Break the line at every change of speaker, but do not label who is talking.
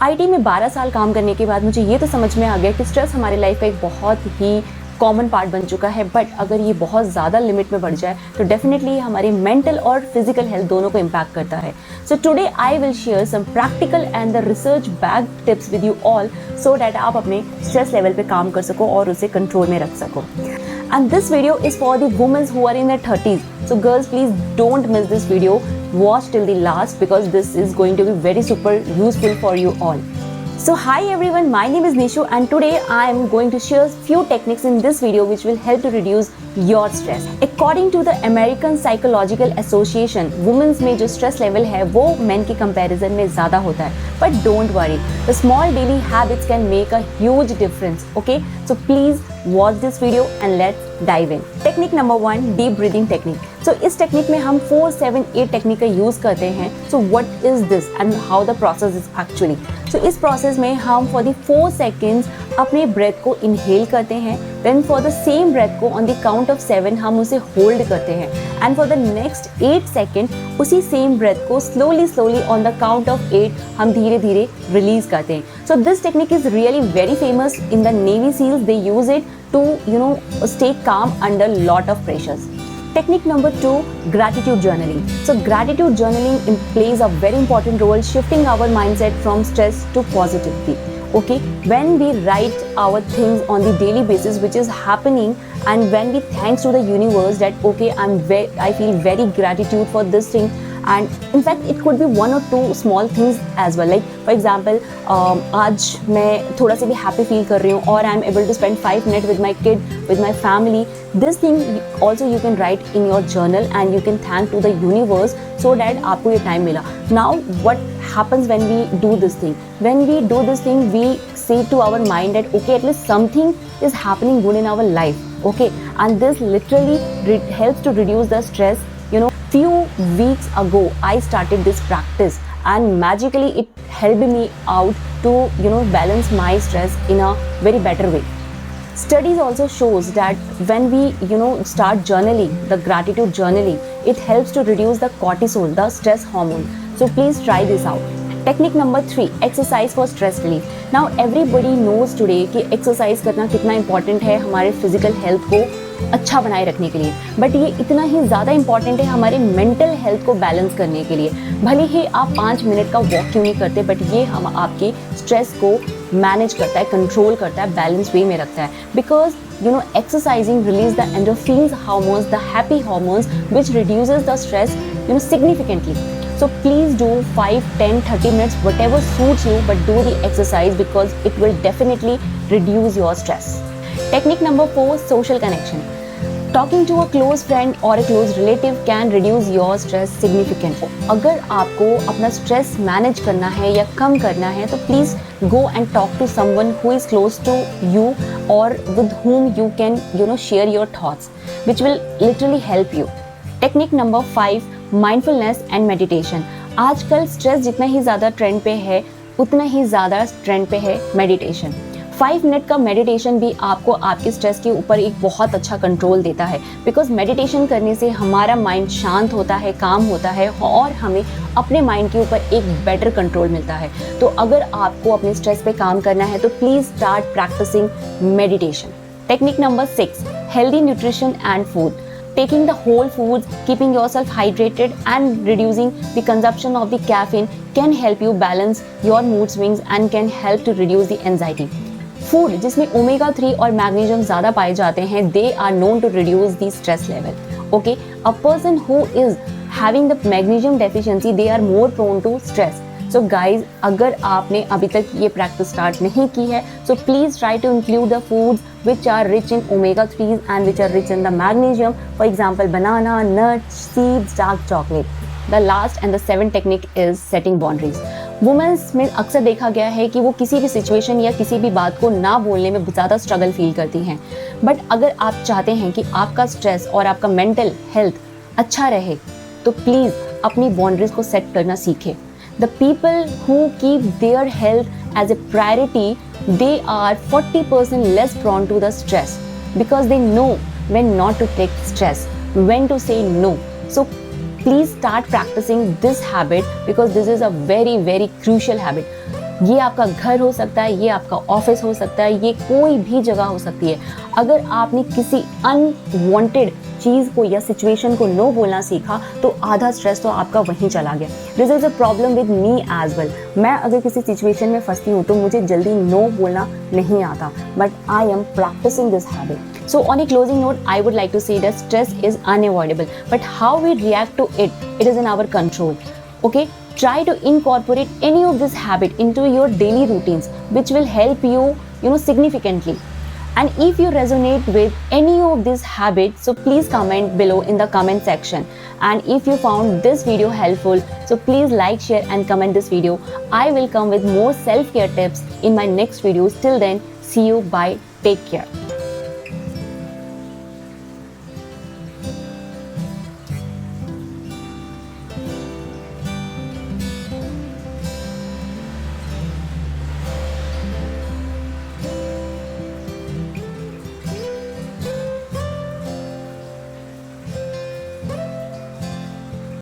IT में 12 साल काम करने के बाद मुझे ये तो समझ में आ गया कि स्ट्रेस हमारी लाइफ का एक बहुत ही कॉमन पार्ट बन चुका है, बट अगर ये बहुत ज़्यादा लिमिट में बढ़ जाए तो डेफिनेटली हमारी मेंटल और फिजिकल हेल्थ दोनों को इम्पैक्ट करता है। So today I will share some practical and the research backed tips with you all so that आप अपने स्ट्रेस लेवल पे काम कर सको और उसे कंट्रोल में रख सको। And this video is for the women who are in their 30s. So girls, please don't miss this video. Watch till the last because this is going to be very super useful for you all. So hi everyone, my name is Nishu and today I am going to share few techniques in this video which will help to reduce your stress. According to the American Psychological Association, women's में जो stress level है वो men के comparison में ज़्यादा होता है. But don't worry, the small daily habits can make a huge difference. Okay, so please watch this video and let's dive in. Technique number 1, deep breathing technique. So इस technique में हम 4-7-8 technique का use करते हैं. So what is this and how the process is actually? So इस process में हम for the 4 seconds अपने ब्रेथ को इनहेल करते हैं, then for the same breath को on the count of 7 हम उसे होल्ड करते हैं, and for the next 8 seconds उसी सेम ब्रेथ को slowly on the count of 8 हम धीरे धीरे रिलीज करते हैं. So this technique is really very famous in the Navy SEALs. They use it to stay calm under lot of pressures. Technique number 2, gratitude journaling. So gratitude journaling plays a very important role shifting our mindset from stress to positivity. Okay, when we write our things on the daily basis which is happening and when we thanks to the universe that okay, I feel very gratitude for this thing, and in fact it could be 1 or 2 small things as well, like for example आज मैं थोड़ा सा भी happy feel कर रही हूँ और I am able to spend 5 minutes with my kid, with my family. This thing also you can write in your journal and you can thank to the universe so that आपको ये time मिला. Now what happens when we do this thing? When we do this thing, we say to our mind that okay, at least something is happening good in our life. Okay, and this literally helps to reduce the stress. Few weeks ago I started this practice and magically it helped me out to balance my stress in a very better way. Studies also shows that when we start journaling, the gratitude journaling, it helps to reduce the cortisol, the stress hormone. So please try this out. Technique number 3, exercise for stress relief. Now everybody knows today कि exercise करना कितना important है हमारे physical health को अच्छा बनाए रखने के लिए, बट ये इतना ही ज़्यादा इम्पॉर्टेंट है हमारे मेंटल हेल्थ को बैलेंस करने के लिए. भले ही आप 5 मिनट का वॉक क्यों नहीं करते, बट ये हम आपके स्ट्रेस को मैनेज करता है, कंट्रोल करता है, बैलेंस वे में रखता है. Because exercising release the endorphins hormones, the happy hormones, which reduces the stress significantly. So please do 5, 10, 30 minutes, whatever suits you, but do the exercise because it will definitely reduce your stress. Technique number 4, social connection. Talking to a close friend or a close relative can reduce your stress significantly. अगर आपको अपना stress manage करना है या कम करना है तो please go and talk to someone who is close to you or with whom you can share your thoughts, which will literally help you. Technique number 5, mindfulness and meditation. आजकल stress जितना ही ज़्यादा trend पे है उतना ही ज़्यादा trend पे है meditation. 5 minute का मेडिटेशन भी आपको आपके स्ट्रेस के ऊपर एक बहुत अच्छा कंट्रोल देता है, बिकॉज मेडिटेशन करने से हमारा माइंड शांत होता है, काम होता है और हमें अपने माइंड के ऊपर एक बेटर कंट्रोल मिलता है. तो अगर आपको अपने स्ट्रेस पे काम करना है तो please start practising meditation. Technique number 6, healthy nutrition and food. Taking the whole foods, keeping yourself hydrated and reducing the consumption of the caffeine can help you balance your mood swings and can help to reduce the anxiety. Food जिसमें omega 3 और magnesium ज़्यादा पाए जाते हैं, they are known to reduce the stress level. Okay, a person who is having the magnesium deficiency, they are more prone to stress. So guys, अगर आपने अभी तक ये प्रैक्टिस स्टार्ट नहीं की है, so please try to include the foods which are rich in omega 3s and which are rich in the magnesium. For example, banana, nuts, seeds, dark chocolate. The last and the 7th technique is setting boundaries. Women's में अक्सर देखा गया है कि वो किसी भी situation या किसी भी बात को ना बोलने में ज़्यादा स्ट्रगल फील करती हैं. बट अगर आप चाहते हैं कि आपका स्ट्रेस और आपका मेंटल हेल्थ अच्छा रहे तो प्लीज़ अपनी बाउंड्रीज को सेट करना सीखें. The people who keep their health as a priority, they are 40% less prone to the stress because they know when not to take stress, when to say no. So please start practicing this habit because this is a very, very crucial habit. ये आपका घर हो सकता है, ये आपका office हो सकता है, ये कोई भी जगह हो सकती है। अगर आपने किसी अनवांटेड चीज़ को या सिचुएशन को नो बोलना सीखा तो आधा स्ट्रेस तो आपका वहीं चला गया। This is a problem with me as well. मैं अगर किसी सिचुएशन में फंसती हूँ तो मुझे जल्दी नो बोलना नहीं आता, but I am practising this habit. So on a closing note, I would like to say that stress is unavoidable, but how we react to it, it is in our control. Okay, try to incorporate any of this habit into your daily routines, which will help you, significantly. And if you resonate with any of these habits, so please comment below in the comment section. And if you found this video helpful, so please like, share and comment this video. I will come with more self-care tips in my next videos. Till then, see you. Bye. Take care.